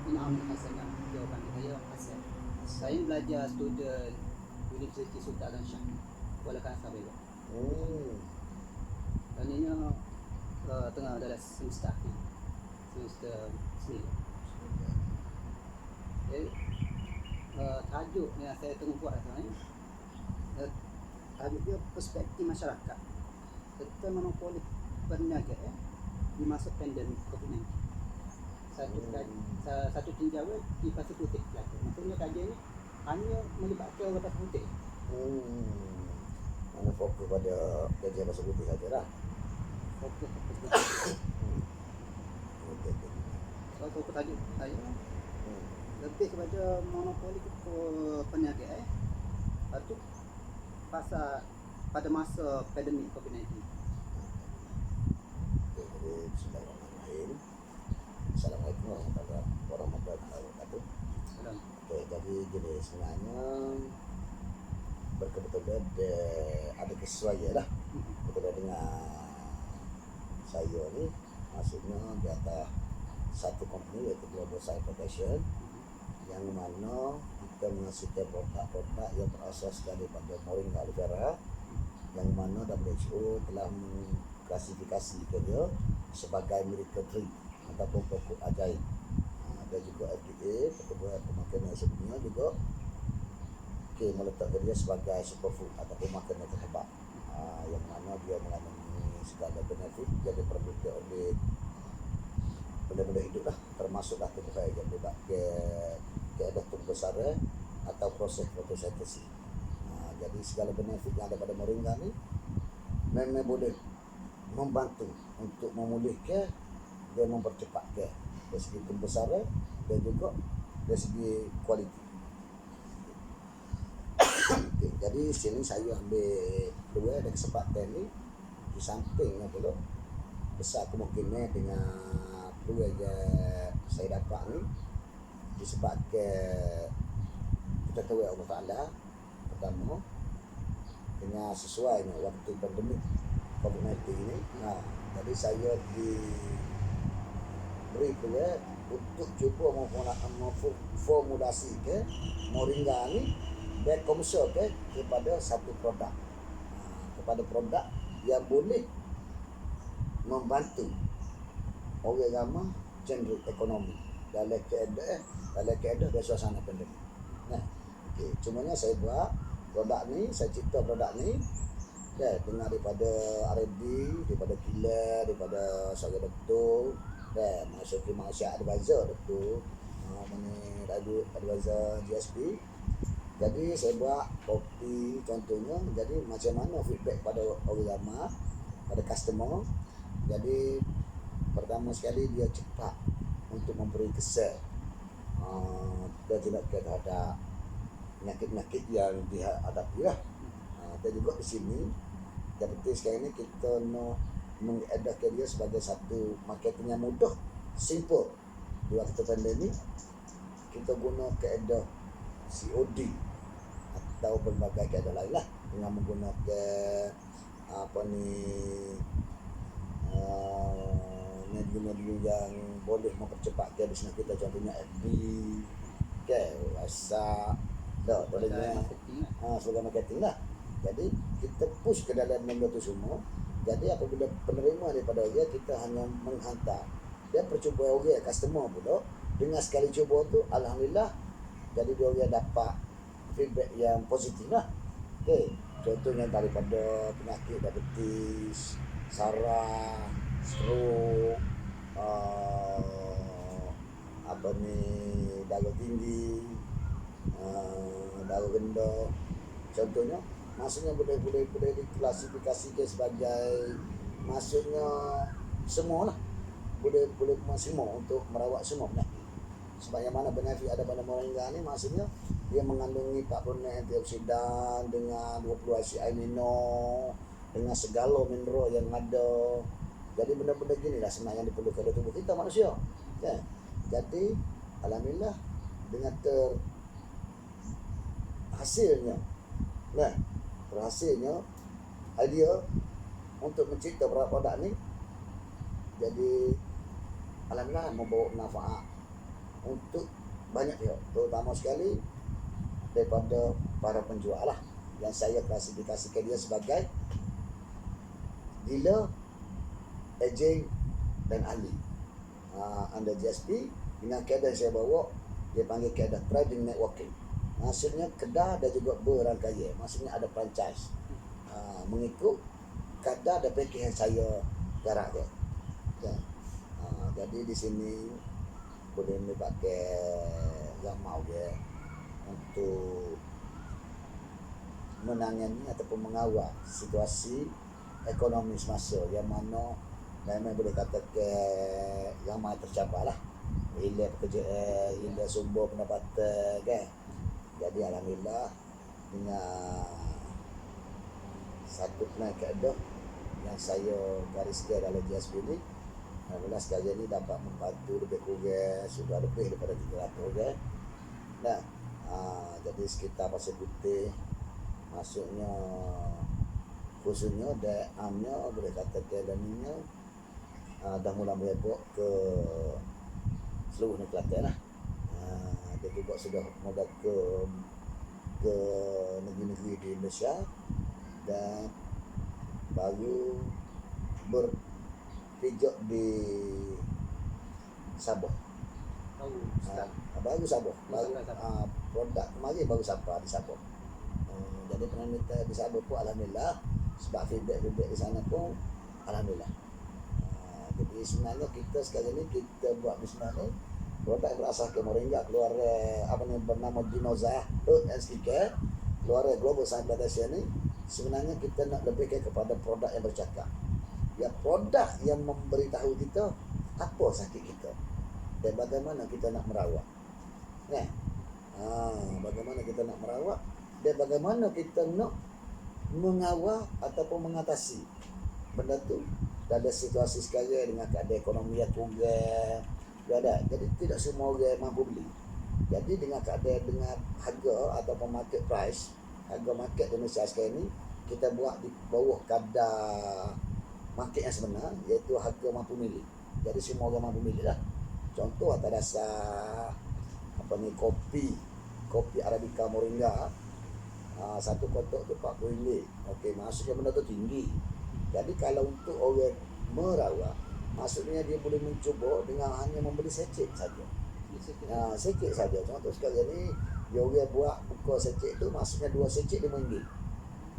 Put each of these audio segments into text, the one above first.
Inam Hasan jawapan saya Hasan. Saya belajar student Universiti Sultan Azlan Shah Kuala Kangsar Belok. Dan ini tengah dalam semester akhir, semester 9. Jadi tajuk yang saya tengah buat sekarang ni, tajuk dia perspektif masyarakat serta monopoli perniagaan di masa pandemik COVID-19. Satu tinjauan di Pasir Putih Kelate. Maksudnya kajian ni hanya melibatkan orang Pasir Putih. Mana fokus pada kajian Pasir Putih sajalah. Fokus ke Pasir Putih. Kalau fokus tajuk saya lebih kepada monopoli perniagaan. Lepas tu pasal pada masa pandemik COVID-19. Jadi bismillahirrahmanirrahim. Assalamualaikum warahmatullahi wabarakatuh. Jadi gini, sebenarnya berkebetulan ada kesesuaian lah betul dengan saya ni, maksudnya di atas satu company iaitu Global Science Protection, yang mana kita menghasilkan produk-produk yang berasas daripada Moringa aloe vera, yang mana WHO telah mengklasifikasikan dia sebagai miracle tree ataupun pokok ajaib. Dan juga FDA, Pertubuhan Pemakanan Sedunia juga meletakkan dia sebagai superfood ataupun makanan terhebat, yang mana dia mengandungi segala benefit yang diperlukan oleh benda-benda hidup lah, termasuklah tumbuhan yang bebas keadaan tumbuh besar atau proses fotosintesis. Jadi segala benefit yang ada pada moringa ni memang boleh membantu untuk memulihkan dan mempercepatkan dari segi tumbuh besar dan juga dari segi kualiti. Okay, jadi sini saya ambil dua ada kesempatan ni di sampingnya pula besar kemungkinan dengan peluang yang saya dapat ni disebabkan kita tahu Allah Ta'ala pertama dengan sesuai dengan waktu pandemik COVID-19 ini. Jadi saya diberi peluang untuk cuba memformulasi ke moringa ni dan komersial kepada satu produk, kepada produk yang boleh membantu orang ramai cenderung ekonomi dalam keadaan dan suasana pandemik. Okay. Cumanya saya buat produk ni, saya cipta produk ni dengan daripada R&D, daripada kilang, daripada saya doktor dan masuk ke Malaysia Advisor doktor mana advisor GSP. Jadi saya buat kopi contohnya, jadi macam mana feedback pada orang ramai, pada customer. Jadi pertama sekali dia cepat untuk memberi kesan dan tidak terhadap penyakit-penyakit yang dihadapi lah. Dan juga di sini yang penting sekarang ni kita nak mengedarkan dia sebagai satu marketing yang mudah, simple. Di waktu pandemik kita guna keadaan COD atau berbagai keadaan lain lah, dengan menggunakan medium-medium yang boleh mempercepatkan bisnes kita, contohnya FB, WhatsApp, sebagai marketing lah. Jadi kita push ke dalam benda tu semua. Jadi apabila penerima daripada dia, kita hanya menghantar dia percubaan orang customer pula. Dengan sekali cuba tu alhamdulillah, jadi dia orang dapat feedback yang positif lah. Okay. Contohnya daripada penyakit diabetes, saraf, stroke, darah tinggi, darah rendah. Contohnya, maksudnya boleh diklasifikasikan sebagai maksudnya semua lah. Boleh semua untuk merawat semua penyakit. Sebab yang mana benefit ada pada moringa ni, maksudnya dia mengandungi 46 antioksidan dengan 20 asid amino dengan segala mineral yang ada. Jadi benda-benda gini lah sebenarnya yang diperlukan oleh tubuh kita manusia. Okay. Jadi alhamdulillah dengan terhasilnya idea untuk mencipta produk ni, jadi alhamdulillah membawa manfaat untuk banyak pihak, terutama sekali daripada para penjual lah, yang saya klasifikasikan dia sebagai dealer, agent dan ahli. Under GSP dengan kaedah saya bawa, dia panggil kaedah trading networking. Maksudnya kedah dan juga berangkaya, maksudnya ada franchise, mengikut kadar dan package yang saya garap dia. Ya. Jadi di sini boleh pakai yang mau dia untuk menangani ataupun mengawal situasi ekonomi semasa yang mana memang boleh kata ke yang ramai tercabar lah, hilang pekerjaan, hilang sumber pendapatan kan. Jadi alhamdulillah dengan satu plan keadaan yang saya gariskan dalam GSP ni, alhamdulillah sekali ni dapat membantu lebih kurang sudah lebih daripada 300 kan. Nah, jadi sekitar Pasir Putih, maksudnya khususnya daerahnya boleh kata Kelaninya dah mula merebak ke seluruh negeri Kelantan lah. Dia juga sudah mula ke negeri-negeri di Malaysia dan baru berpijak di Sabah. Baru Sabah, baru produk kemarin baru sampai di Sabah. Jadi penelitian di Sabah pun alhamdulillah, sebab feedback di sana pun alhamdulillah. Jadi sebenarnya kita sekarang ni kita buat bisnes ni produk berasaskan moringa keluar apa ni bernama Dinoza Skincare, keluar Global Science Plantation ni. Sebenarnya kita nak lebihkan kepada produk yang bercakap, ya produk yang memberitahu kita apa sakit kita dan bagaimana kita nak merawat. Nah, bagaimana kita nak merawat dan bagaimana kita nak mengawal ataupun mengatasi benda tu dalam situasi sekarang dengan keadaan ekonomi yang kurang. Jadi tidak semua orang mampu beli. Jadi dengan keadaan dengan harga ataupun market price, harga market di Malaysia sekarang ni kita buat di bawah kadar market yang sebenar, iaitu harga mampu milik. Jadi semua orang mampu milik lah. Contoh atas dasar apa ni kopi Arabica Moringa, satu kotak tu RM40. Okey, maksudnya benda tu tinggi. Jadi kalau untuk orang merawat, maksudnya dia boleh mencuba dengan hanya membeli secik saja. Secik saja. Contoh sekarang ni dia orang buat buka secik tu, maksudnya 2 secik RM5.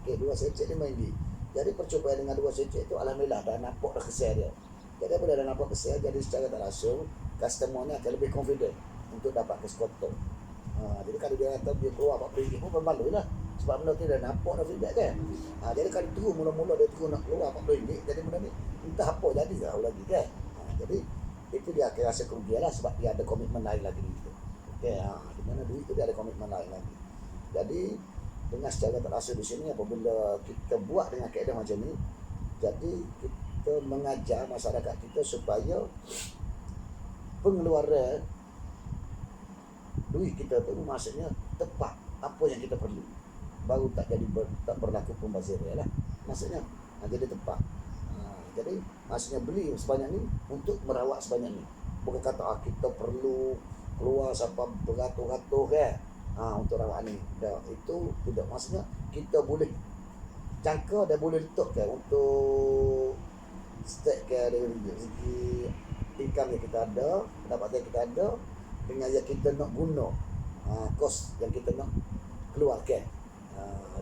Okey, 2 secik RM5. Jadi percubaan dengan 2 secik tu alhamdulillah dah nampak dah kesan dia. Jadi bila dah nampak kesan, jadi secara tak langsung customer ni akan lebih confident untuk dapat keskotor. Jadi kalau dia kata dia keluar RM40 pun berbaloi lah, sebab benda tu dah nampak dah feedback kan. Jadi kalau terus mula-mula dia terus nak keluar RM40, jadi benda ni entah apa jadi dah lagi kan. Jadi itu dia akan rasa kerugian lah, sebab dia ada komitmen lain lagi gitu. Okey, di mana duit tu dia ada komitmen lain lagi. Jadi dengan secara tak langsung di sini apabila kita buat dengan keadaan macam ni, jadi kita mengajar masyarakat kita supaya pengeluaran duit kita tu maksudnya tepat apa yang kita perlu, baru tak jadi tak berlaku pembaziran lah maksudnya. Jadi tepat. Jadi maksudnya beli sebanyak ni untuk merawat sebanyak ni, bukan kata kita perlu keluar sampai beratus-ratus kan untuk rawat ni. Itu tidak, maksudnya kita boleh jangka dan boleh letakkan untuk stake dari segi income yang kita ada, pendapatan yang kita ada, dengan yang kita nak guna, kos yang kita nak keluarkan,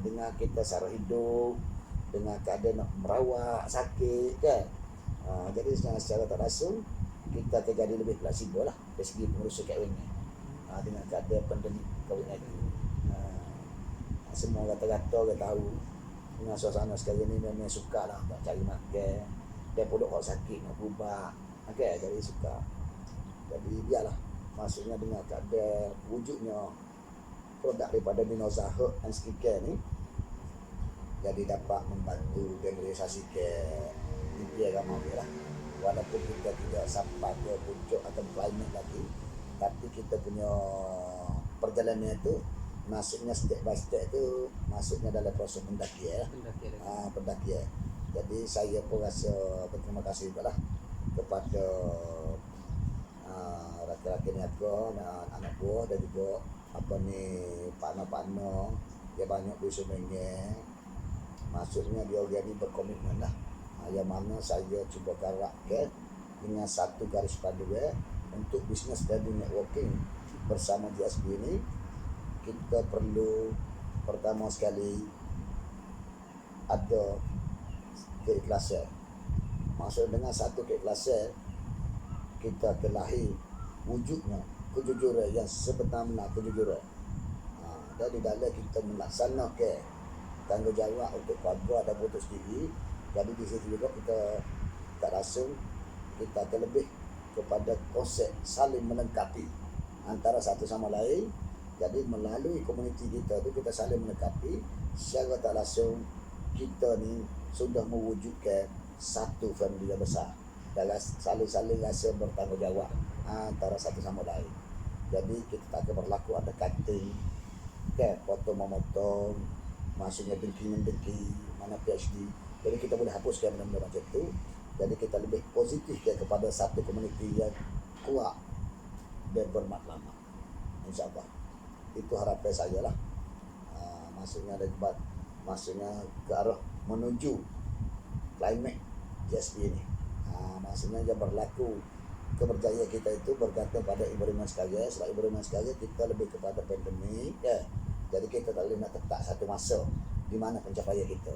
dengan kita cara hidup, dengan keadaan nak merawat sakit kan. Jadi secara tak langsung kita akan jadi lebih fleksibel lah dari segi pengurusan kahwin ni, dengan keadaan pandemik COVID-19. Semua rata-rata orang tahu dengan suasana sekarang ni memang suka lah nak cari makan, dia pulak orang sakit nak ubah, okay, jadi suka. Jadi biarlah, maksudnya dengan keadaan wujudnya produk daripada Dinoza Herb and Skincare ni, jadi dapat membantu generalisasikan impian ramai lah. Walaupun kita tidak sampai ke puncak atau climate lagi, tapi kita punya perjalanan itu maksudnya step by step tu, maksudnya dalam proses pendakian. Pendakian. Jadi saya pun rasa berterima kasih juga lah kepada rakan-rakan niaga juga anak buah dan juga partner-partner dia banyak bisa mengen. Maksudnya dia organik berkomitmen lah. Yang mana saya cuba garap dengan satu garis panduan untuk business value networking bersama GSB ini. Kita perlu pertama sekali ada keikhlasan. Maksud dengan satu keikhlasan, kita kelahi wujudnya kejujuran yang sebenar-benar kejujuran. Dan di dalam kita melaksanakan tanggungjawab untuk keluarga dan putus diri. Jadi di situ juga kita tak langsung kita terlebih kepada konsep saling melengkapi antara satu sama lain. Jadi melalui komuniti kita tu kita saling melengkapi, secara tak langsung kita ni sudah mewujudkan satu family yang besar dan saling-saling rasa bertanggungjawab antara satu sama lain. Jadi kita tak akan berlaku ada cutting, potong memotong, maksudnya dengki-mendengki, mana PhD. Jadi kita boleh hapuskan benda-benda macam tu. Jadi kita lebih positif kepada satu komuniti yang kuat dan bermaklumat. InsyaAllah. Itu harapan saya lah. Maksudnya ke arah menuju climate GSP ini. Maksudnya yang berlaku keberjayaan kita itu bergantung pada environment sekalian. Setelah environment sekalian kita lebih kepada pandemik. Jadi kita tak boleh nak tetap satu masa di mana pencapaian kita.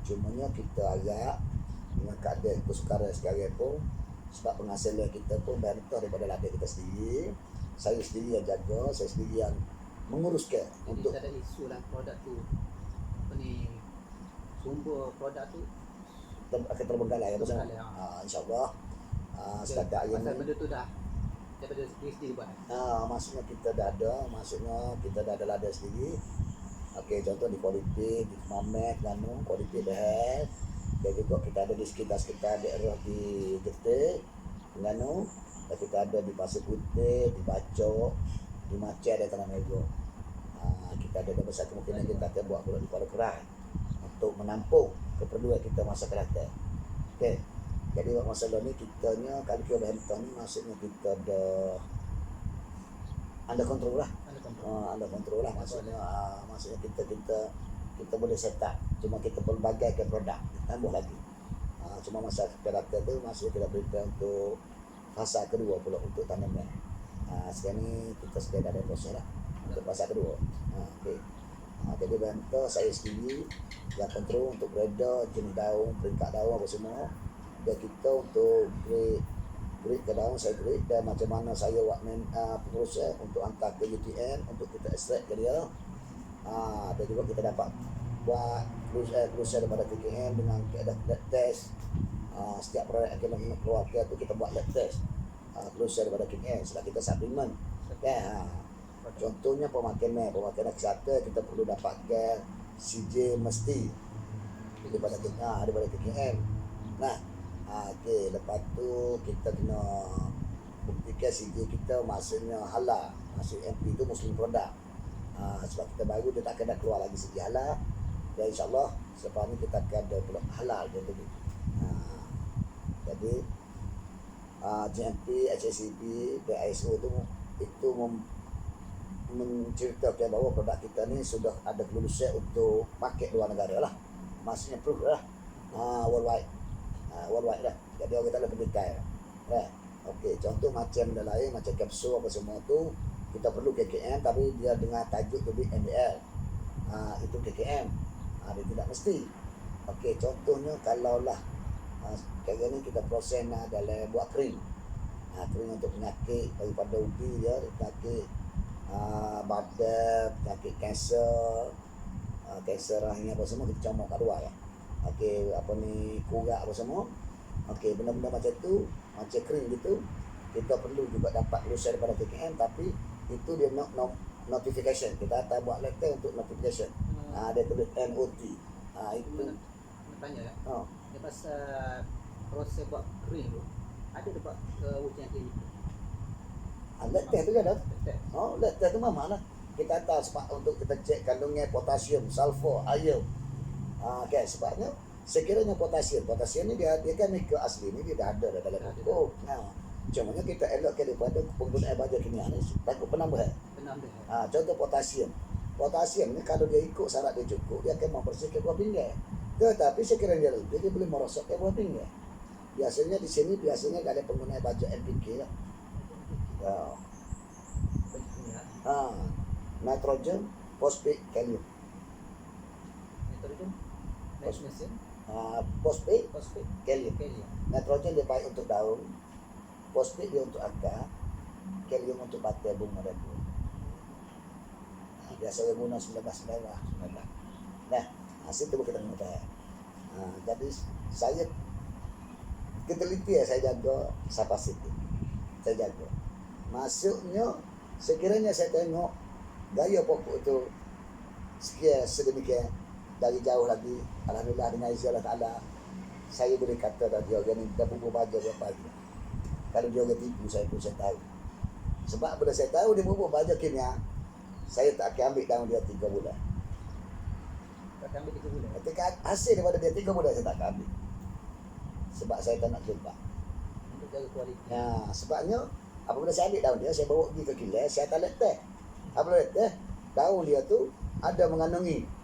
Cumanya kita agak dengan keadaan kesukaran sekarang pun sebab penghasilan kita pun bantah daripada ladang kita sendiri. Saya sendiri yang jaga, saya sendiri yang menguruskan. Jadi untuk ada isu lah produk tu sumber produk tu akan terbengkalai terbengkalai, InsyaAllah setakat hari pasal ni benda tu dah daripada sendiri buat. maksudnya kita dah ada ladang sendiri. Okey, contoh di Kualiti, di Mamet, Ganu, Kualiti dah. Dan juga kita ada di sekitar daerah di Getek, Ganu. Dan kita ada di Pasir Putih, di Bacok, di Macau dan Tanah Merah. Kita ada besar kemungkinan kita akan buat pula di Kuala Kerai untuk menampung keperluan kita masa akan datang. Okey. Jadi masalah ni kitanya kalau kita dah ni maksudnya kita dah under control lah. Under control lah maksudnya kita boleh set up. Cuma kita pelbagaikan produk, tambah lagi. Cuma masa karakter tu masih kita prepare untuk fasa kedua pula untuk tanaman. Sekarang ni kita sedang ada proses lah untuk fasa kedua. Okey. Jadi bantu saya sendiri yang control untuk grader, jenis daun, peringkat daun apa semua. Dan kita untuk grade ke daun saya grade dan macam mana saya buat proses untuk hantar ke UTM untuk kita extract ke dia. Dan juga kita dapat buat proses daripada TKM dengan keadaan lab test. Setiap produk yang kita keluarkan tu kita buat lab test. Proses daripada TKM setelah kita supplement. Contohnya pemakanan kesihatan kita perlu dapatkan CJ mesti daripada TKM. Okey, lepas tu kita kena buktikan CJ kita maksudnya halal. Maksud MP tu Muslim produk. Sebab kita baru dia tak kena keluar lagi CJ halal. Dan insyaAllah selepas ni kita akan ada pula halal dia tu. Jadi GMP, HACCP dan ISO tu itu menceritakan bahawa produk kita ni sudah ada kelulusan untuk pakai luar negara lah. Maksudnya proof lah. Worldwide lah. Jadi orang tak ada pendidikan lah. Okey, contoh macam benda lain, macam kapsul apa semua tu kita perlu KKM tapi dia dengan tajuk tu MBL. Itu KKM. Dia tidak mesti. Okey, contohnya kalaulah sekarang ni kita proses dalam buat krim. Krim untuk penyakit daripada ubi dia, penyakit badan, penyakit kanser rahim apa semua kita comok kat luar ya. Okey, kurat apa semua. Okey, benda-benda macam tu, macam krim gitu, kita perlu juga dapat lulusan daripada TKM tapi itu dia notification. Kita akan buat letter untuk notification. Dia tulis NOT. Itu tanya ya. Dia pasal proses buat krim tu ada dapat ujian klinik. Letter tu ada. Letter tu memang lah. Kita atas untuk kita cek kandungan potasium, sulfur, iron. Okay, sebabnya sekiranya potasium ni dia kan ke asli ni dia dah ada dalam buku. Cumanya kita elokkan daripada penggunaan baja kimia ni takut penambah. Penambah. Contoh potasium. Potasium ni kalau dia ikut syarat dia cukup, dia akan membersihkan buah pinggang. Tetapi sekiranya dia lebih, dia boleh merosakkan buah pinggang. Biasanya di sini tak ada penggunaan baja NPK lah. Nitrogen, fosfat, kalium. Nitrogen, magnesium, Fosfat, fosfat, kalium. kalium. Nitrogen dia baik untuk daun, fosfat dia untuk akar, kalium untuk batai bunga dan buah. Biasa dia guna 19 merah. Nah, situ kita mengetahui. Jadi saya ketelitian saya jaga sapasiti. Saya jaga. Masuknya sekiranya saya tengok gaya pokok itu sekian sedemikian dari jauh lagi, alhamdulillah dengan izin Allah Taala saya boleh kata dah dia orang ni dah bubur baja berapa hari. Kalau dia orang tipu saya pun saya tahu. Sebab bila saya tahu dia bubur baja kimia, saya tak akan ambil daun dia 3 bulan. Tak ambil 3 bulan. Ketika hasil daripada dia 3 bulan saya tak akan ambil. Sebab saya tak nak jumpa. Untuk jaga kualiti. Sebabnya apabila saya ambil daun dia, saya bawa pergi ke kilai, saya akan teh. Apabila teh, daun dia tu ada mengandungi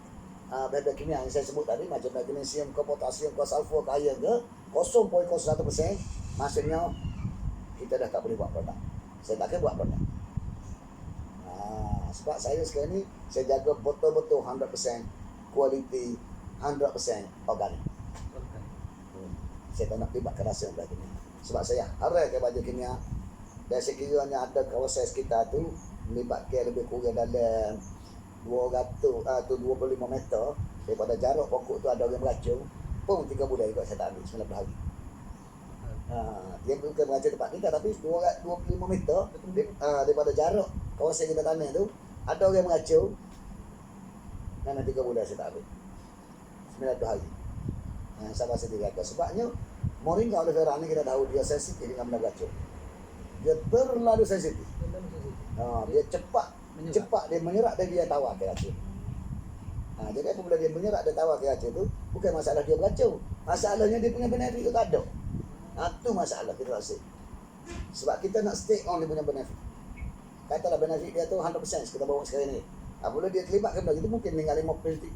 bahan kimia yang saya sebut tadi, macam magnesium ke potasium ke sulfur ke iron ke 0.01%, maksudnya kita dah tak boleh buat produk. Saya tak akan buat produk. Sebab saya sekarang ni saya jaga betul-betul 100% kualiti, 100% organik. Saya tak nak libatkan rasa baju kimia. Sebab saya harapkan baju kimia dan sekiranya ada kawasan sekitar tu melibatkan lebih kurang dalam 25 meter daripada jarak pokok tu ada orang beracun pun 3 bulan juga saya tak ambil 19 hari. Dia bukan beracun tempat kita tapi 25 meter daripada jarak kawasan kita tanam tu ada orang beracun dan 3 bulan saya tak ambil 19 hari. Sama sendiri aku. Sebabnya moringa oleh vera ni kita tahu dia sensitif dengan benda beracun. Dia terlalu sensitif. Dia cepat dia menyerap dan dia tawar ke racun. Jadi apabila dia menyerap dan tawar ke racun tu bukan masalah dia beracun. Masalahnya dia punya benefit tu tak ada. Itu masalah kita rasa. Sebab kita nak stay on dia punya benefit. Katalah benefit dia tu 100% kita bawa sekarang ni. Apabila dia terlibat ke benda itu mungkin tinggal 50%.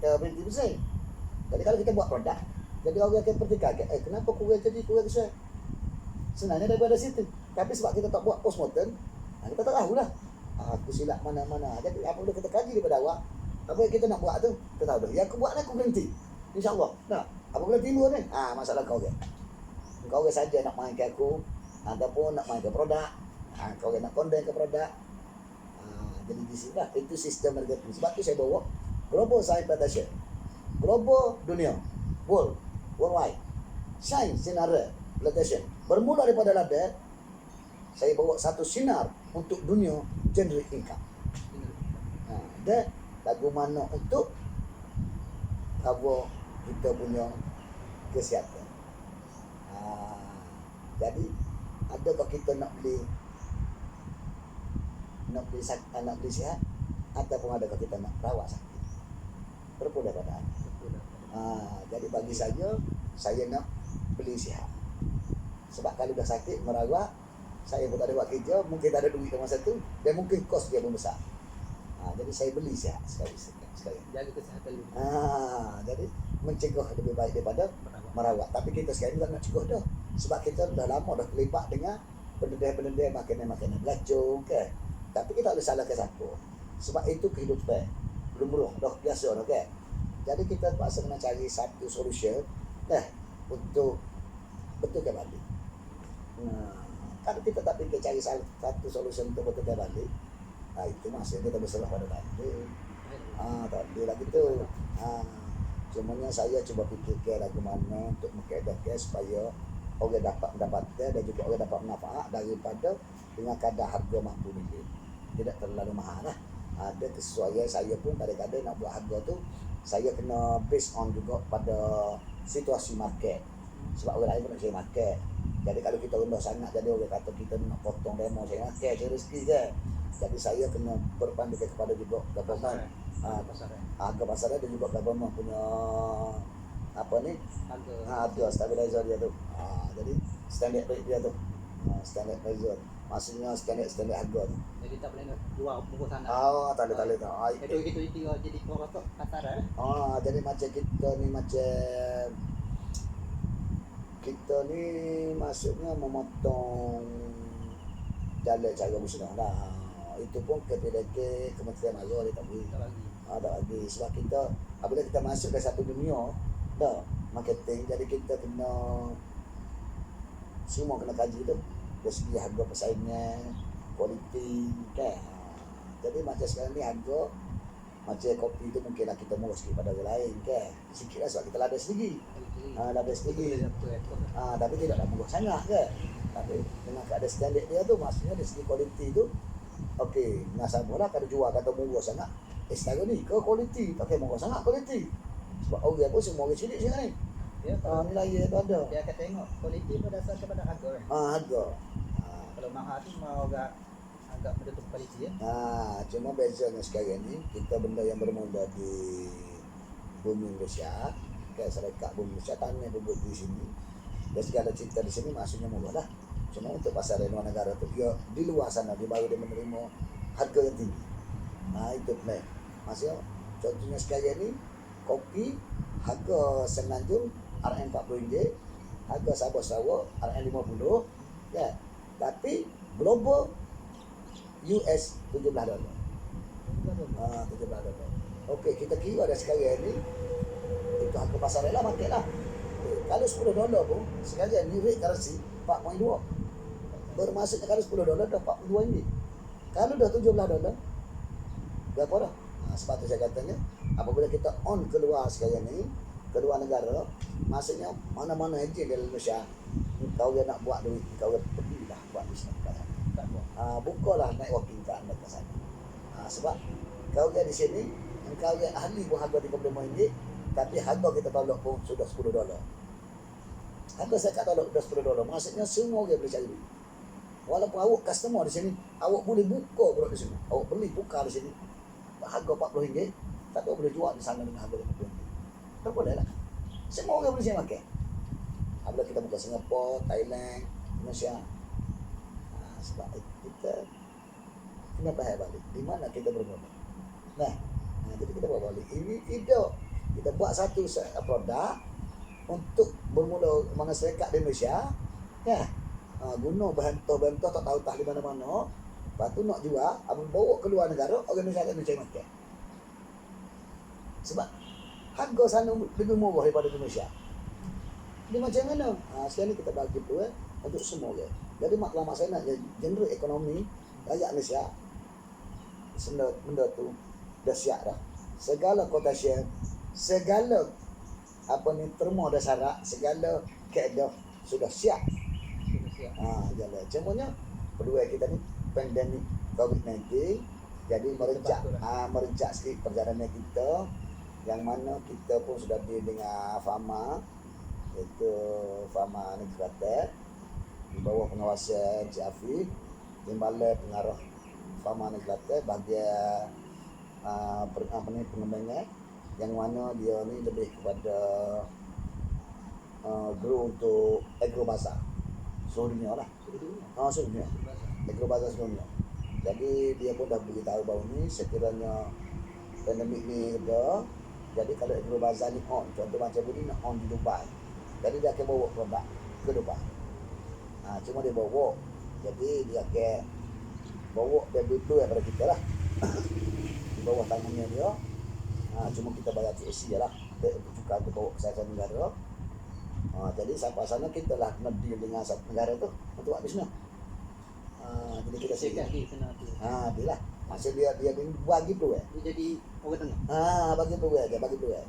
Jadi kalau kita buat produk, jadi orang akan pertikaikan, kenapa kurang kesal? Sebenarnya daripada situ. Tapi sebab kita tak buat postmortem, kita tak tahulah. Aku silap mana-mana. Jadi apabila kita kaji daripada awal, apa yang kita nak buat tu, kita tahu dah. Yang aku buat ni aku berhenti. InsyaAllah. Nah, apabila timbul ni, masalah kau orang. Kau orang saja nak main ke aku, ataupun nak main ke produk. Kau orang nak kondem ke produk. Jadi di sini lah, itu sistem marketing. Sebab tu saya bawa Global Science Plantation. Global dunia. Worldwide. Science Sinar Plantation. Bermula daripada label, saya bawa satu sinar untuk dunia generate income. Dan lagu mana untuk cover kita punya kesihatan. Jadi adakah kita nak beli sihat ataupun adakah kita nak rawat sakit? Berpula pada jadi bagi saya nak beli sihat. Sebab kalau dah sakit merawat, saya pun tak ada buat kerja, mungkin tak ada duit masa tu dan mungkin kos dia pun besar. Jadi saya beli sihat sekali. Jaga kesihatan dulu. Jadi mencegah lebih baik daripada merawat. Tapi kita sekarang tak nak cegah dah. Sebab kita dah lama dah terlibat dengan benda-benda makanan beracun ke. Tapi kita tak boleh salahkan siapa. Sebab itu kehidupan. Belum dah biasa dah kan. Jadi kita terpaksa kena cari satu solution untuk betulkan balik. Kalau kita tak fikir cari satu solution untuk betulkan balik, itu maksudnya kita berserah pada takdir. Takdir lah gitu. Cumanya saya cuba fikirkan lagu mana untuk mengkedakan supaya orang dapat mendapatkan dan juga orang dapat manfaat daripada dengan kadar harga mampu milik. Tidak terlalu mahal lah. Ada kesesuaian saya pun kadang-kadang nak buat harga tu saya kena based on juga pada situasi market. Sebab orang lain pun nak cari market. Jadi kalau kita rendah sangat, jadi orang kata kita nak potong demo cari market, cari rezeki kan. Jadi saya kena berpandukan kepada juga government. Harga pasaran dan juga government punya harga stabilizer dia tu. Jadi standard rate dia tu. Standard pricing. Maksudnya standard harga tu. Jadi tak boleh jual buku sana. Tak boleh. Itu gitu jadi kelompok pasar Jadi macam kita ni maksudnya memotong jalan cara musnah lah. Itu pun kepada Kementerian Agama dia tak boleh. tak lagi. Tak lagi sebab kita apabila kita masuk ke satu dunia dah marketing, jadi kita kena semua kena kaji tu dari segi harga persaingan, kualiti kan. Jadi macam sekarang ni harga macam kopi tu mungkinlah kita murah sikit pada orang lain kan. Sikit lah sebab kita ladas sendiri. Ladas sendiri. Tapi tidaklah murah sangat kan. Tapi dengan keadaan standard dia tu maksudnya dari segi kualiti tu okey, dengan sama lah kalau jual kata murah sangat. Setara ni ke kualiti, pakai murah sangat kualiti. Sebab orang pun semua orang cilik sekarang ni. Ya, nilai tu ada. dia akan tengok kualiti berdasarkan pada harga kan. Harga. Kalau mahal tu mau agak menutup kualiti ya. Cuma bezanya sekarang ni kita benda yang bermula di bumi Malaysia, kat syarikat bumi Malaysia, tanah bubuk di sini. Dan segala cerita di sini maksudnya murah lah. Cuma untuk pasar luar negara tu dia di luar sana dia baru dia menerima harga yang tinggi. Itu plan. Maksudnya contohnya sekarang ni kopi harga Semenanjung RM40, harga Sabah Sarawak RM50 ya. Tapi global US $17. $17. Okey, kita kira dah sekarang ni itu harga pasar lah market lah. Kalau $10 pun sekarang ni rate currency 4.2. Bermaksudnya kalau $10 dah RM42. Kalau dah $17 berapa dah? Sebab tu saya katanya apabila kita on keluar sekarang ni, keluar negara, maksudnya mana-mana ejen di Malaysia, kau yang nak buat duit, kau pergilah buat bisnes kat sana. Bukalah networking kat anda kat sana. Sebab kau yang di sini, kau yang ahli pun harga RM35, tapi harga kita tolak pun sudah $10. Harga saya kat tolak sudah $10, maksudnya semua orang boleh cari duit. Walaupun awak customer di sini, awak boleh buka produk di sini, awak beli buka di sini harga RM40, tapi awak boleh jual di sana dengan harga RM50. Tak boleh lah. Semua orang boleh makan. Apabila kita buka Singapura, Thailand, Indonesia. Sebab kita kena faham balik di mana kita bermula. Jadi kita buat balik. Ini kita buat satu produk untuk bermula mana syarikat di Malaysia. Guna bahan-bahan tak tahu di mana-mana. Lepas tu nak jual, bawa keluar negara, orang Indonesia makan. Sebab harga sana lebih murah daripada Indonesia. Dia macam mana? Sekarang ni kita bagi peluang untuk semua orang. Jadi maklumat saya nak generate ekonomi rakyat Malaysia. Benda tu dah siap dah. Segala quotation, segala terma dah syarat, segala kaedah sudah siap. Jalan. Cumanya peluang kita ni pandemik COVID-19, jadi merencak sikit perjalanan kita, yang mana kita pun sudah deal dengan Fama, iaitu Fama Negeri Kelantan, di bawah pengawasan Encik Afif, Timbalan Pengarah Fama Negeri Kelantan, bahagian pengembangan, yang mana dia ni lebih kepada grow untuk agrobazar seluruh dunia lah. Seluruh dunia. Agrobazar seluruh dunia. Jadi dia pun dah beritahu bahawa ni sekiranya pandemik ni ada, jadi kalau agrobazar ni on, contoh macam ni nak on di Dubai, jadi dia akan bawa produk ke Dubai. Cuma dia bawa, jadi dia akan bawa dia betul daripada kita lah. Di bawah tangannya dia. Cuma kita bayar TSC je lah untuk cukai untuk bawa ke satu negara. Jadi sampai sana kita lah kena deal dengan satu negara tu untuk buat bisnes. Jadi kita Sekat di sana tu. Dia lah. Maksud dia bagi peluang. Dia jadi orang tengah. Bagi peluang dia, bagi peluang.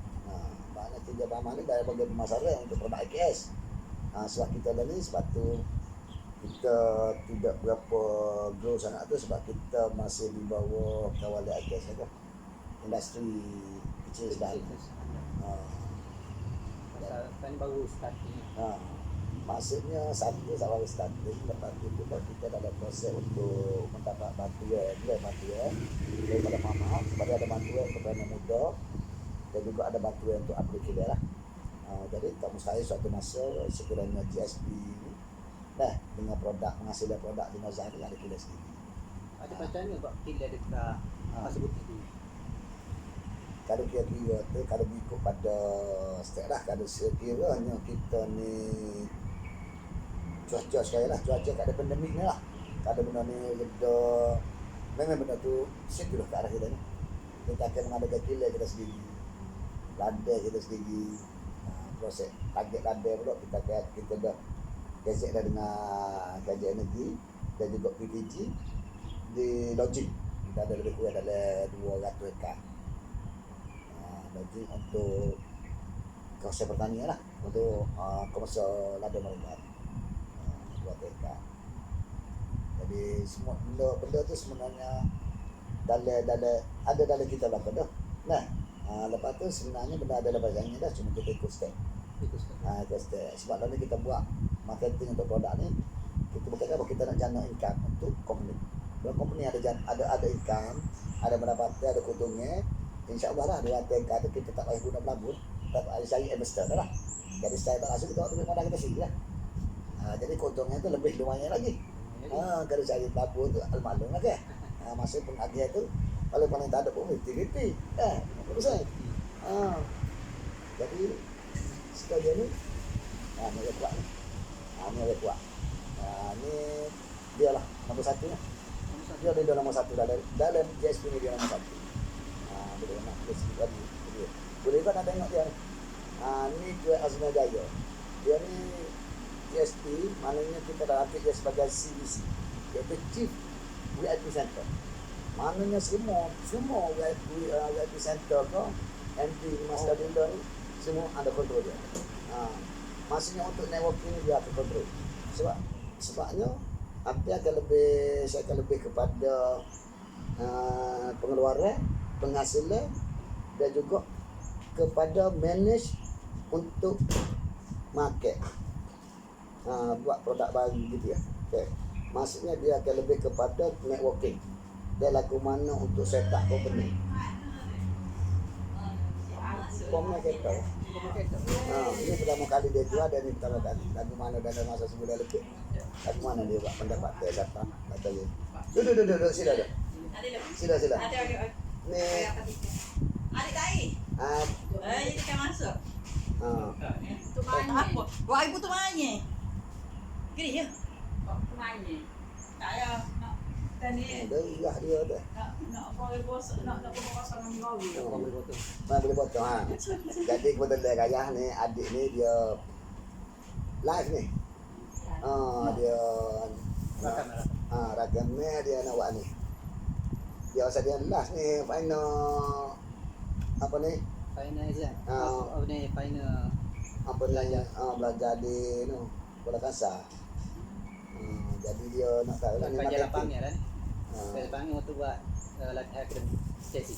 Maknanya kerja Fama ni dari bagi pemasaran untuk produk IKS. Sebab kita dah ni, sebab tu kita tidak berapa grow sangat tu sebab kita masih di bawah kawalan IKS saja. Industri kecil sedang. Kan baru starting. Maksudnya satu awal starting, lepas itu kita dalam proses untuk mendapat bantuan daripada Fama, sebab ada bantuan kepada muda dan juga ada bantuan untuk aplikasi lah. Jadi tak mustahil suatu masa sekiranya GSP ni Nah, dengan produk menghasilkan produk di Mazhar ada kilo sendiri. Ada macam ni buat kila dekat pasar putih tu. Kalau kira-kira tu kalau ikut pada stek lah, kalau sekiranya kita ni cuaca sekali lah, cuaca kat ada pandemik ni lah, kalau benda ni reda, memang benda tu situ lah ke arah kita ni. Kita akan mengadakan kila kita sendiri, ladai kita sendiri, proses target ladai pula kita dah gesek dah dengan kajian energi dan juga PPG di lodging. Kita ada lebih kurang dalam 200 ekar lodging untuk kawasan pertanian lah, untuk komersial ladai mereka 200 ekar. Jadi semua benda tu sebenarnya ada dalam kita lah dah. Nah, lepas tu sebenarnya benda ada dalam bahasanya dah, cuma kita ikut step. Ikut step. Sebab dalam ni kita buat marketing untuk produk ni, kita bukan apa, kita nak jana income untuk company. Kalau company ada income, ada pendapatan, ada keuntungan, insya-Allah lah 200 income tu kita tak payah guna pelabur, tak payah cari investor dah lah. Jadi saya tak rasa kita duit modal kita sendiri lah. Jadi keuntungan tu lebih lumayan lagi. Kalau cari pelabur tu al-malum lah ke. Masa penagih tu kalau paling tak ada pun 50-50. Betul. Jadi sekalian ni ni dia kuat ni. Ni dia kuat. Ni dia lah nombor 1 nya. Dia nombor 1 dalam GSP ni, dia nombor 1. Boleh nak sikit lagi. Boleh kan nak tengok dia ni. Ni Kuat Azmi Jaya. Dia ni GSP, maknanya kita dah ambil dia sebagai CVC, iaitu Chief VIP Center. Maknanya semua VIP Center ke MD Master Dealer ni semua ada kontrol dia. Maksudnya untuk networking ni dia akan kontrol. Sebabnya saya akan lebih kepada pengeluaran, penghasilan dan juga kepada manage untuk market. Buat produk baru gitu ya. Okay. Maksudnya dia akan lebih kepada networking. Dia lagu mana untuk set up company. Komnya kita. Ini pertama kali dia jual dan ini pertama kali. Lagu mana dalam masa sebulan lebih. Lagu mana dia buat pendapat dia siapa katanya. Duduk sila. Sila. Ni adik kai. Ini kan masuk. Tu mana? Wah, ibu tu mana? Gini ya. Tu mana? Saya nak tadi. dah dia tu. Nak boleh bos nak bawa dengan bawi. Boleh potong Jadi kebetulan Kayah ni, adik ni dia live ni. Dia rakam ni dia nak buat ni. Dia asal dia last ni final apa ni? Final exam. Ni final Apa belajar belajar di bola kasar. Jadi dia nak tahu lah ni kerja marketing. lapangnya kan. Kerja lapangnya untuk buat latihan akademik sesi.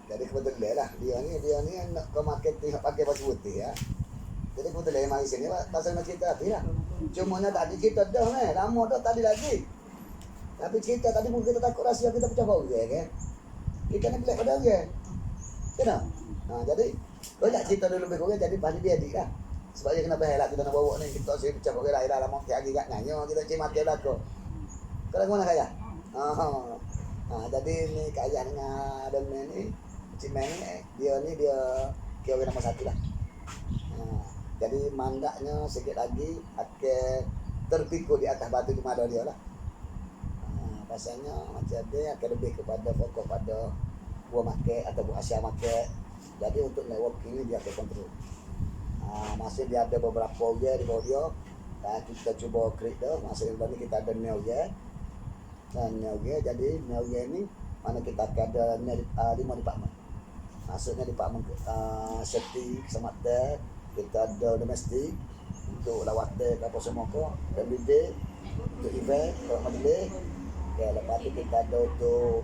Jadi kebetulan lah dia ni nak ke marketing nak pakai baju putih ya. Jadi kebetulan mari sini pasal nak cerita tadi lah. Cuma nak tadi kita dah lama dah tadi lagi. Tapi cerita tadi pun kita takut rahsia kita pecah bau kan. Kita ni pelik pada orang. Kenapa? Jadi kau nak cerita dulu lebih kurang jadi pasti dia adik lah. Sebab dia kena bahaya lah kita nak bawa ni kita saya pecah orang lain dalam waktu lagi kat nanya kita cimat dia belaka. Kau lagu mana kaya? Jadi ni kaya dengan Adam ni cimen ni dia kira nombor 1 lah. Jadi mandaknya sikit lagi akan terpikul di atas batu di mana dia lah. Pasalnya macam dia akan lebih kepada fokus pada buah market atau buah Asia market. Jadi untuk networking ni dia akan kontrol. Masih dia ada beberapa orang di bawah dia. Kita cuba create dah. Masih ni kita ada New Year. Dan New Year, jadi New Year ni mana kita akan ada 5 department. Maksudnya department safety, keselamatan, kita ada domestik untuk lawatan apa semua ko, dan bidik untuk event, kalau majlis. Ya, lepas tu kita ada untuk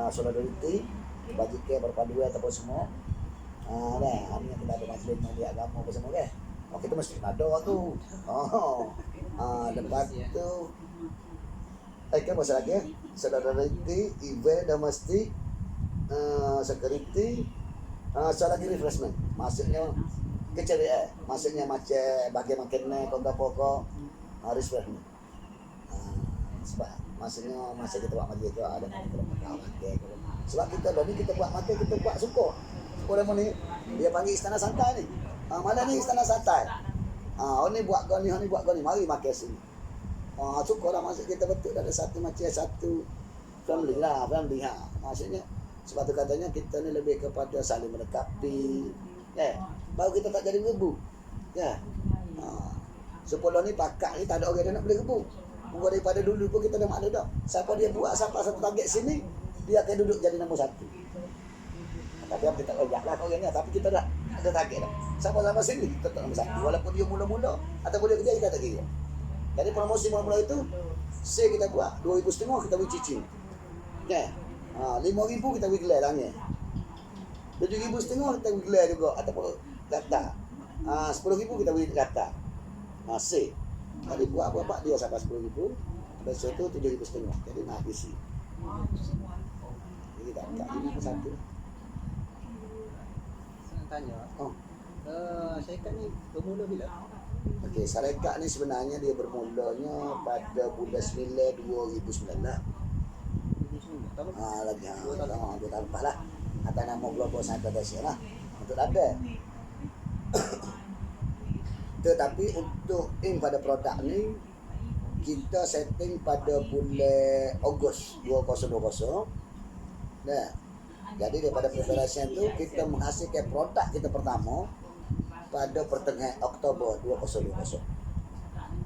solidarity, bajikan perpaduan ataupun semua. Hari ni kita ada majlis majlis agama apa semua kan. Kita mesti ada tu. Lepas tu kan masa lagi solidarity, event domestik, security, lagi refreshment. Maksudnya keceriaan. Maksudnya macam bagi makan kau pokok harus berani. Sebab maksudnya masa kita buat mati itu ada nak kita makan makan. Sebab kita dah ni kita buat makan kita buat suka. Orang ni dia panggil istana santai ni. Mana ni istana santai? Ni buat kau ni, ni buat kau ni. Mari makan sini. Suka lah maksud kita betul ada satu macam satu family lah, family maksudnya sebab tu katanya kita ni lebih kepada saling melengkapi. Baru kita tak jadi rebu. Sepuluh ni pakak ni tak ada orang yang nak beli rebu. Mungkin daripada dulu pun kita dah maklum dah. Siapa dia buat siapa satu target sini, dia akan duduk jadi nombor satu. Tapi kita tak rojak lah orang ni. Tapi kita dah ada target dah. Siapa-siapa sini kita tak nombor satu. Walaupun dia mula-mula ataupun dia kerja kita tak kira. Jadi promosi mula-mula itu say kita buat 2,500 kita beri cicing. 5,000 kita beri gelar tanya. 7,500 kita beri gelar juga ataupun kata. 10,000 kita beri kata. Say. Jadi buat apa-apa dia sampai 10,000. Besok tu 7,500. Jadi nak isi. Jadi tak ini satu. Saya tanya. Syarikat ni bermula bila? Okey, syarikat ni sebenarnya dia bermulanya pada bulan 9 2009 lah. Lagi 2 tahun lepas lah. Atas nama Global Science lah. Untuk ada. Tetapi untuk pada produk ni kita setting pada bulan Ogos 2020. Nah, jadi daripada preparation tu kita menghasilkan produk kita pertama pada pertengahan Oktober 2020.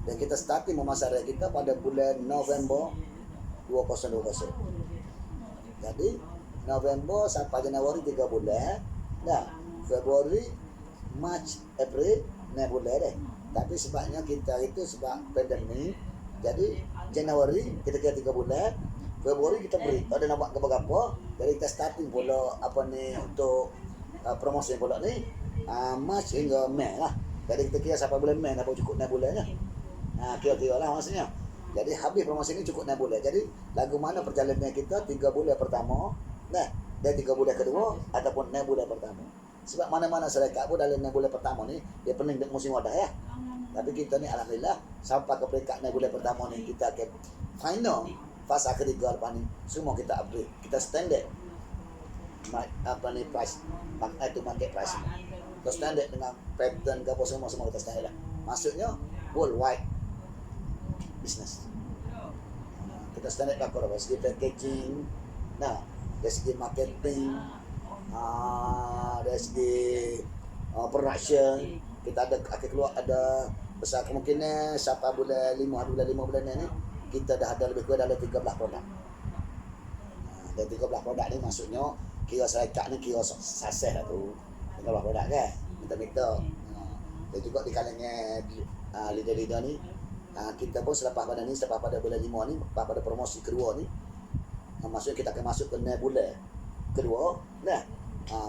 Dan kita starting memasarkan kita pada bulan November 2020. Jadi November sampai Januari 3 bulan. Nah, Februari, Mac, April 6 bulan deh. Tapi sebabnya kita itu sebab pandemik. Jadi Januari kita kira 3 bulan. Februari kita beri. Ada nak buat apa-apa. Jadi kita starting pula apa ni untuk promosi pula ni. Mac hingga Mei lah. Jadi kita kira sampai bulan Mei dapat cukup 6 bulan lah. Kira-kira lah maksudnya. Jadi habis promosi ni cukup 6 bulan. Jadi lagu mana perjalanan kita 3 bulan pertama. Nah, dan 3 bulan kedua ataupun 6 bulan pertama. Sebab mana-mana syarikat pun dalam 6 bulan pertama ni dia pening dek musim wadah ya. Tapi kita ni alhamdulillah sampai ke peringkat 6 bulan pertama ni kita akan final fasa ketiga lepas ni semua kita upgrade. Kita standard price itu market price. Kita standard dengan pattern ke apa semua kita standard lah. Maksudnya worldwide business. Kita standard lah dari segi packaging, dari segi marketing, dari segi production. Kita akan keluar ada besar kemungkinan sampai bulan 5 bulan ni kita dah ada lebih kurang dalam 13 produk. Dan 13 produk ni maksudnya kira syarikat ni kira sukses lah tu. 13 produk kan. Minta-minta. Dan juga di kalangan leader-leader ni kita pun selepas pada bulan 5 ni, pada promosi kedua ni, maksudnya kita akan masuk ke bulan kedua.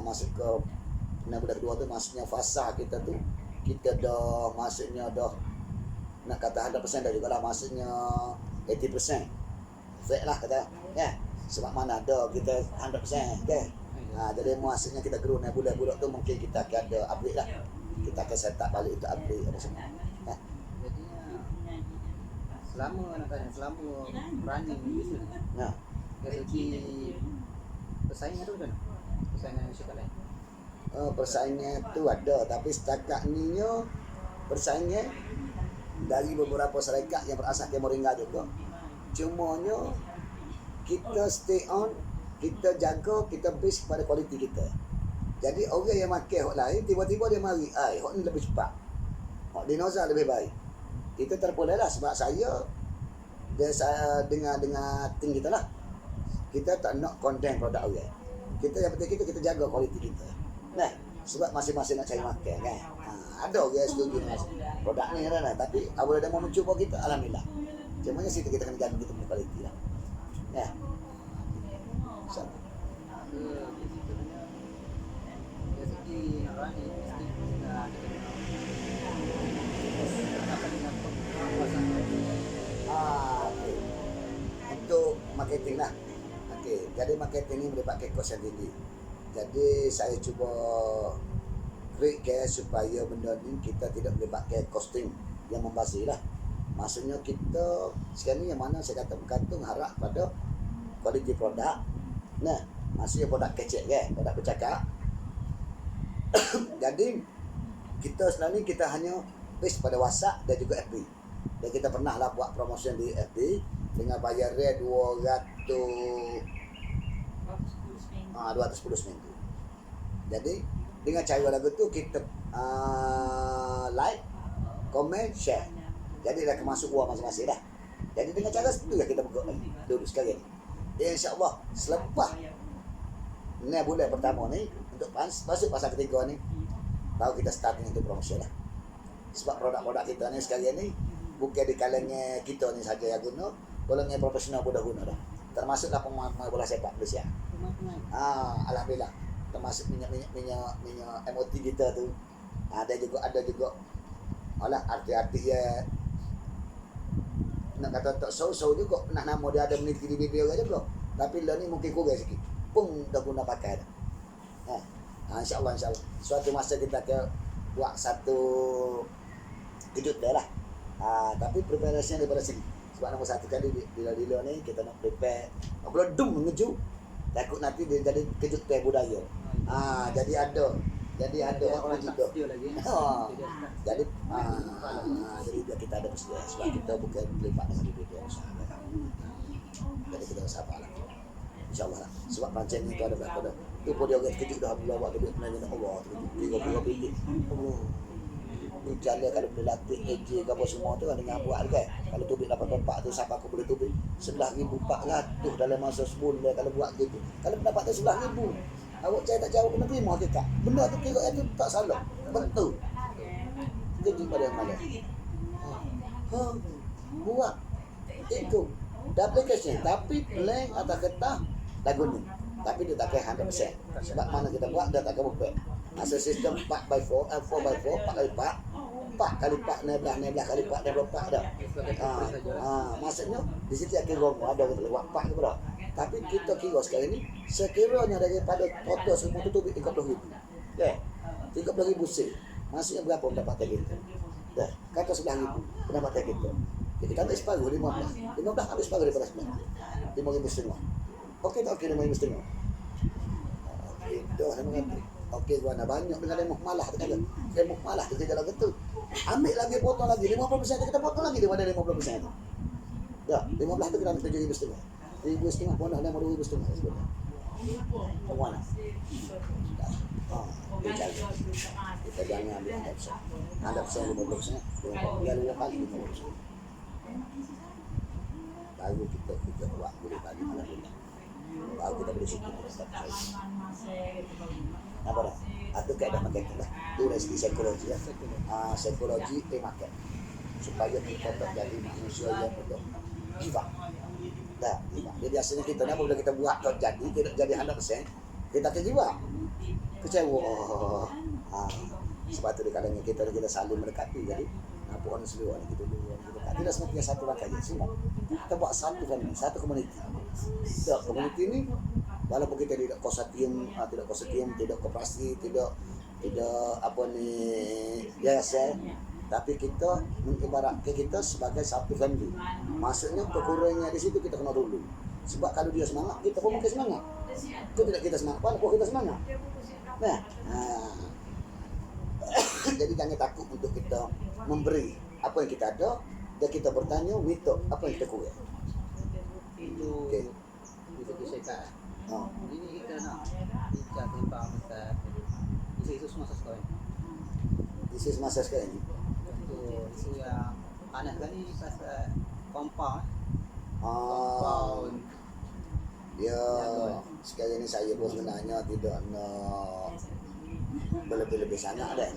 Masuk ke bulan kedua tu maksudnya fasa kita tu kita dah maksudnya dah nak kata 100% dah jugalah, maksudnya 80% flat lah kata sebab mana ada kita 100% okay? Jadi maksudnya kita grow naik bulan-bulan tu mungkin kita akan ada upgrade lah, kita akan set up balik untuk upgrade apa semua. Jadinya selama running bisnes dari segi persaingan tu macam mana? Persaingan syarikat lain? Persaingan tu ada, tapi setakat ni persaingan dari beberapa syarikat yang berasas ke Moringa juga. Cumanya kita stay on, kita jaga, kita base pada kualiti kita. Jadi orang yang makan hok lain tiba-tiba dia mari, hok ni lebih cepat. Hok dinosaur lebih baik. Kita terpulai lah sebab saya dengan tim kita lah. Kita tak nak konten produk orang. Kita yang penting kita jaga kualiti kita. Sebab masing-masing nak cari makan kan. Ada orang yang setuju dengan produk ni kan. Tapi apabila dia mau mencuba kita, alhamdulillah. Cuma situ kita kena jaga kita punya kualiti lah. So. Dari segi running bisnes Okay. Untuk marketing lah. Jadi marketing ni melibatkan kos yang tinggi. Jadi saya cuba break supaya benda ni kita tidak melibatkan costing yang membazir lah. Maksudnya kita sekarang ni yang mana saya kata bergantung harap pada kualiti produk. Nah, maksudnya produk kecil produk bercakap. Jadi kita sebenarnya kita hanya base pada WhatsApp dan juga FB. Dan kita pernah lah buat promotion di FB dengan bayar rate 210 seminggu. Jadi dengan cara lagu tu kita like, komen, share. Jadi dah masuk uang masing-masing dah. Jadi dengan cara itu lah kita buka lagi dulu sekali ni. InsyaAllah selepas ni bulan pertama ni untuk masuk pasal ketiga ni baru kita start untuk promosi lah. Sebab produk-produk kita ni sekali ni bukan di kalangan kita ni saja yang guna, golongan profesional pun dah guna dah. Termasuklah pemain bola sepak Malaysia. Alhamdulillah. Termasuk minyak MOT kita tu. Ada juga arti-arti ya nak kata tak so juga pernah nama dia ada meniti di video juga. Tapi lah ni mungkin kurang sikit. Pun dah guna pakai dah. InsyaAllah suatu masa kita akan buat satu kejut dah lah. Tapi preparasinya daripada sini. Sebab nombor satu kali bila ni kita nak prepare. Kalau mengeju takut nanti dia jadi kejut teh budaya. Jadi ada orang juga. Jadi biar kita ada persedia sebab kita bukan terlibat dengan video. Jadi kita sabarlah. InsyaAllah lah. Sebab pancen itu ada berapa dah. Tu pun dia orang terkejut dah bila buat video dengan Allah. Tiga biji. Allah. Ni jalan kalau boleh latih AJ ke apa semua tu kan dengan buat kan. Kalau tubik 84 tu siapa aku boleh tubik 11,400 dalam masa sebulan kalau buat gitu. Kalau dapat tu 11,000. Awak cari tak jauh kena terima kita. Benda tu kira itu tak salah. Betul. Jadi pada yang mana? Buat. Ikut. Aplikasi tapi plan atau ketah lagu ni. Tapi dia tak kira 100%. Sebab mana kita buat dia tak kira bukan. Masa sistem 4x4, 4x4, 4x4, 4 kali 4, 16 kali 4, 24 dah. Maksudnya di situ akan gong ada kita lewat 4 tu dah. Tapi kita kira sekarang ni sekiranya daripada total semua tu 30,000. Okey. 30,000 sen. Maksudnya berapa pendapatan kita? Dah, kata 11,000 pendapatan kita. Jadi kita ambil separuh 15. 15 ambil separuh daripada 11. 5,000 setengah. Okey tak okey 5,000 setengah? Okey dah sama kata. Okey warna banyak dengan lemah malah tu kata. Lemah malah tu kita lagu tu. Ambil lagi potong lagi 50% kita potong lagi daripada 50% tu. Dah, 15 tu kita ambil 7,000 setengah. 1,000 setengah pun dah 2,000 setengah sebenarnya. Mana? Kita jangan ambil 100%. 100% 50%. Dia luar kali 50%. Baru kita buat boleh bagi malam-malam. Baru kita boleh syukur kita apa dah? Itu keadaan marketing lah. Itu dari segi psikologi ya. Psikologi market. Supaya kita tak jadi manusia yang betul. Give up. Dah, give up. Jadi biasanya kita ni apabila kita buat tak jadi, tidak jadi 100%, kita akan give up. Kecewa. Sebab tu di kalangan kita saling mendekati. Jadi apa orang seluruh ni kita dulu tidak semestinya satu langkah je semua. Kita buat satu family, satu komuniti. Tak komuniti ni walaupun kita tidak konsortium, tidak koperasi, tidak apa ni biasa, tapi kita mengibaratkan kita sebagai satu family. Maksudnya kekurangannya di situ kita kena dulu. Sebab kalau dia semangat, kita pun mungkin semangat. Itu tidak kita semangat, walaupun kita semangat. Jadi jangan takut untuk kita memberi apa yang kita ada dan kita bertanya minta apa yang kita kurang. Itu saya ini kita nak bincang tentang masa isu semasa sekarang. Isu semasa sekarang ni. Isu yang panas kan ni pasal compound. Ya, sekarang ni saya pun sebenarnya tidak nak berlebih-lebih sangat dah.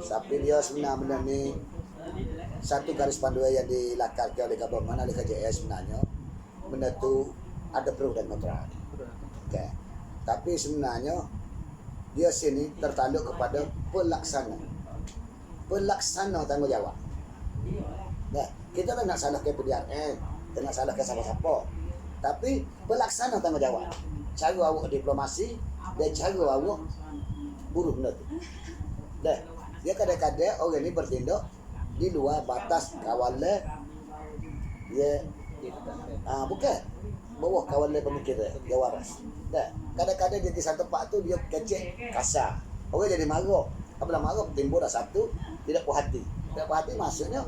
Tapi dia sebenarnya benda ni satu garis panduan yang dilakarkan oleh government oleh KJS sebenarnya benda tu ada pro dan kontra. Okay. Tapi sebenarnya dia sini tertanduk kepada pelaksana tanggungjawab. Nah, kita tak nak salahkan PDRM, tak nak salahkan siapa-siapa. Tapi pelaksana tanggungjawab. Cara awak diplomasi dan cara awak buruh benda tu. Dah. Dia kadang-kadang orang ni bertindak di luar batas kawalan dia Dia tekan. bukan bawah kawalan pemikiran dia waras. Dah. Kadang-kadang dia di satu tempat tu dia kecek kasar. Orang jadi marah. Apabila marah timbul dah satu tidak puas hati. Tidak puas hati maksudnya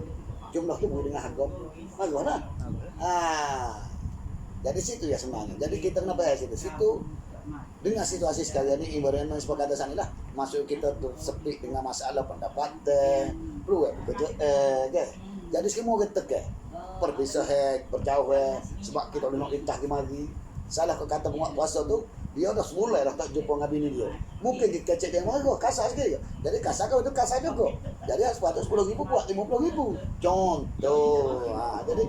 jumlah tu boleh dengan harga. Marahlah. Jadi situ ya sebenarnya. Jadi kita kena bayar situ. Dengan situasi sekarang ini ibaratnya sebagai kata sana lah. Masuk kita tu sepi dengan masalah pendapatan, perlu betul ke. Jadi semua kita ke perpisahan, berjauhan sebab kita nak intah di mari. Salah ke kata penguat puasa tu, dia dah semula dah tak jumpa dengan bini dia. Mungkin dia kecek dia marah, kasar sikit je. Jadi kasar kau itu kasar juga. Jadi sepatutnya 10,000 buat 50,000. Contoh. Jadi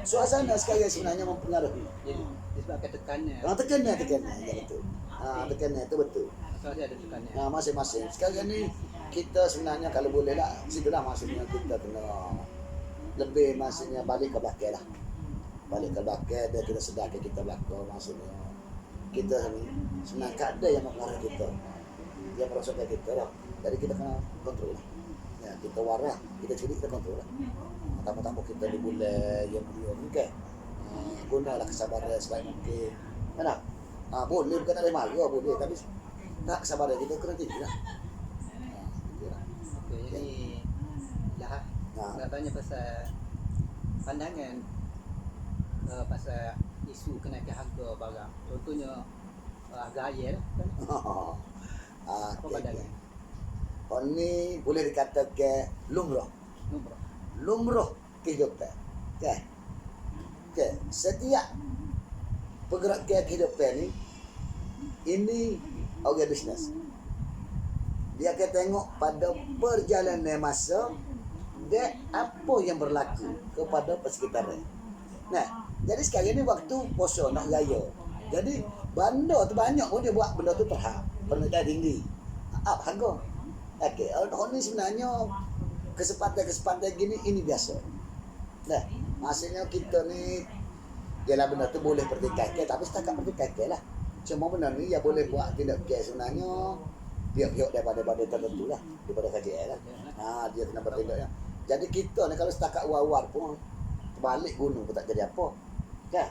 suasana sekarang sebenarnya mempengaruhi. Jadi disebabkan tekanan. Tekanan itu. Tekanan itu betul. Masih ada tekanan. Masing-masing. Sekarang ni kita sebenarnya kalau boleh lah, situlah maksudnya kita kena lebih maksudnya balik ke belakang lah. Balik ke belakang dan kita sedarkan kita belakang maksudnya. Kita ni sebenarnya tak ada yang mempengaruhi kita. Dia merosakkan kita lah. Jadi kita kena kontrol lah. Ya, kita warah, kita curi, kita kontrol lah. Tamu-tamu kita di bulan yang beliau mungkin gunalah kesabaran sebaik mungkin. Mana? Boleh bukan ada marah boleh tapi tak kesabaran kita kena tinggi lah. Okey, jadi lah nak tanya pasal pandangan pasal isu kenaikan harga barang. Contohnya harga air lah kan. Apa pandangan? Ini boleh dikatakan lumrah kehidupan. Setiap pergerakan kehidupan ini orang bisnes. Dia akan tengok pada perjalanan masa dan apa yang berlaku kepada persekitaran. Nah, jadi sekarang ni waktu puasa nak raya. Jadi bandar tu banyak pun dia buat benda tu terhad, permintaan tinggi. Harga. Okey, ni sebenarnya kesempatan gini ini biasa. Nah, maksudnya kita ni ialah benda tu boleh pertikaikan tapi setakat pertikaikan lah. Cuma benda ni ya boleh buat tindak kes sebenarnya pihak-pihak daripada tertentu lah, daripada KJL lah. Dia kena bertindak. Jadi kita ni kalau setakat war-war pun terbalik gunung pun tak jadi apa. Kan?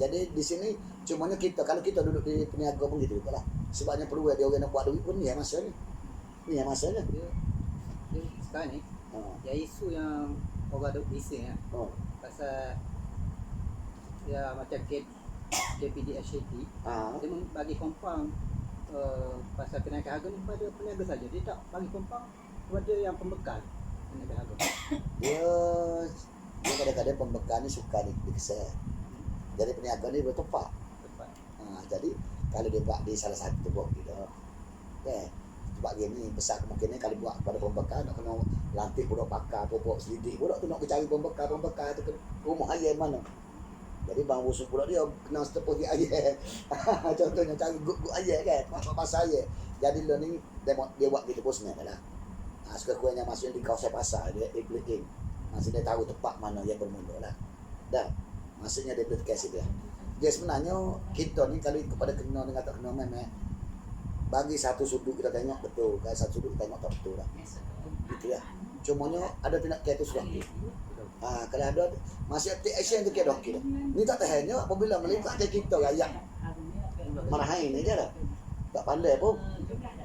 Jadi di sini cumanya kita kalau kita duduk di peniaga pun gitu lah. Sebabnya perlu dia orang nak buat duit pun ni yang masa ni. Ni yang masanya. Dia sekarang ni ya isu yang orang duk bising pasal ya macam KPDHAT dia bagi kompang pasal kenaikan harga ni kepada peniaga saja. Dia tak bagi kompang kepada yang pembekal kenaikan harga. Dia kadang-kadang pembekal ni suka dikesan. Jadi peniaga ni bertepat. Jadi kalau dia buat di salah satu buat gitu. Sebab gini besar kemungkinan kalau buat pada pembekal nak kena lantik budak bakar budak selidik budak tu nak cari pembekal tu ke rumah ayah mana. Jadi bang busuk budak dia kena setepuk di ayah. Contohnya cari guk ayah kan, pasal ayah. Jadi lo ni dia buat gitu bosnya lah. Sekurang-kurangnya masuk di kawasan pasar dia beliin. Masih dia tahu tempat mana yang bermula lah. Dan maksudnya dia beli kasih dia. Dia sebenarnya kita ni kalau kepada kena dengan tak kena memang bagi satu sudut kita tengok betul, kan satu sudut kita tengok tak betul lah. Gitu ya. Cumanya ada tindak kaya tu sudah. Kalau ada masih take action tu kaya dah kira. Ni tak tahannya apabila melihat kita rakyat marahin ni je dah. Tak pandai pun.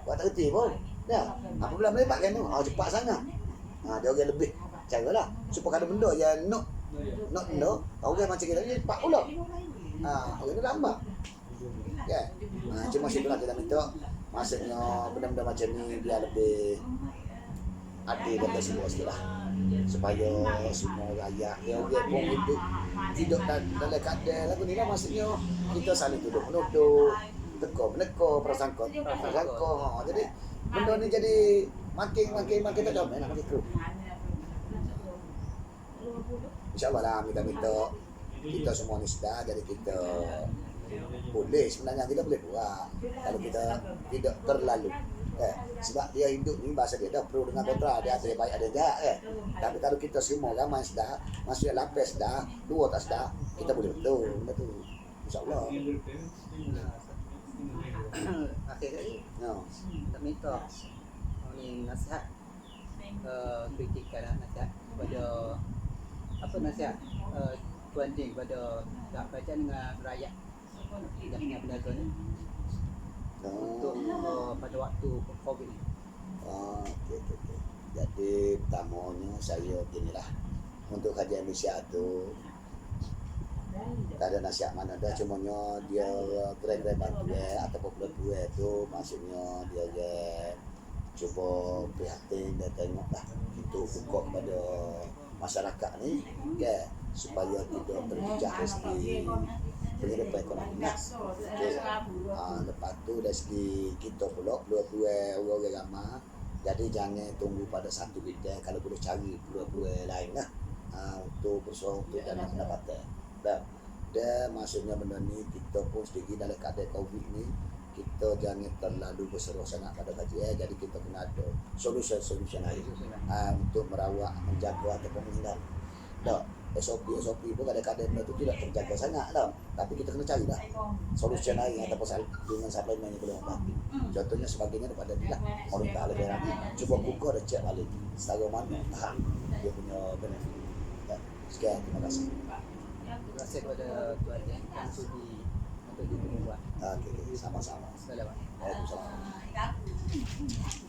Buat tak reti pun. Ya. Apabila melihat kan tu, cepat sangat. Dia orang lebih caralah supaya ada benda yang nak benda, orang macam kita ni cepat pula. Orang ni lambat. Ya. Cuma situlah kita minta maksudnya benda-benda macam ni dia lebih adil dan semua sikit lah. Supaya semua rakyat yang dia pun hidup dalam keadaan lagu ni lah maksudnya kita saling tuduh menuduh, teka-meneka, prasangka. Jadi benda ni jadi makin tak damai nak makin keruh. InsyaAllah lah kita minta kita semua ni sedar jadi kita boleh sebenarnya kita boleh buat kalau kita tidak terlalu sebab dia hidup ni bahasa dia dah pro dengan kontra dia ada yang baik ada jahat tapi kalau kita semua ramai sedar maksudnya lapis sedar dua tak sedar kita boleh betul insyaAllah. Akhir tadi tak minta ingin nasihat kritikan nasihat kepada apa nasihat Tuan Ding kepada kerajaan dengan rakyat yang berniaga ni untuk pada waktu COVID ni. Okey. Jadi pertamanya saya ginilah, untuk kajian Malaysia tu tak ada nasihat mana dah, cumanya dia kira-kira bantu ataupun pelatuan tu maksudnya dia cuba prihatin dan tengoklah untuk buka kepada masyarakat ni supaya tidak terjejak dari segi penghidupan ekonomi lah. Lepas tu dari segi kita pula peluang orang ramai, jadi jangan tunggu pada satu bidang, kalau boleh cari peluang lain lah untuk bersuara untuk dana pendapatan. Dan maksudnya benda ni kita pun sedikit dalam keadaan COVID ni kita jangan terlalu berseru sangat pada kajian, jadi kita kena ada solusi lain untuk merawat, menjaga ataupun menghindar. SOP pun kadang-kadang benda tu tidak terjaga sangat tapi kita kena cari solusi lain ataupun dengan suplemen yang boleh membantu. Contohnya sebagainya daripada ni lah, pemerintah lebih lagi cuba buka dan cek balik setara mana dia punya benefit. Sekian, terima kasih. Terima kasih kepada Tuan Ding yang sudi untuk dibuat. Okey, sama-sama. Assalamualaikum. Waalaikumsalam.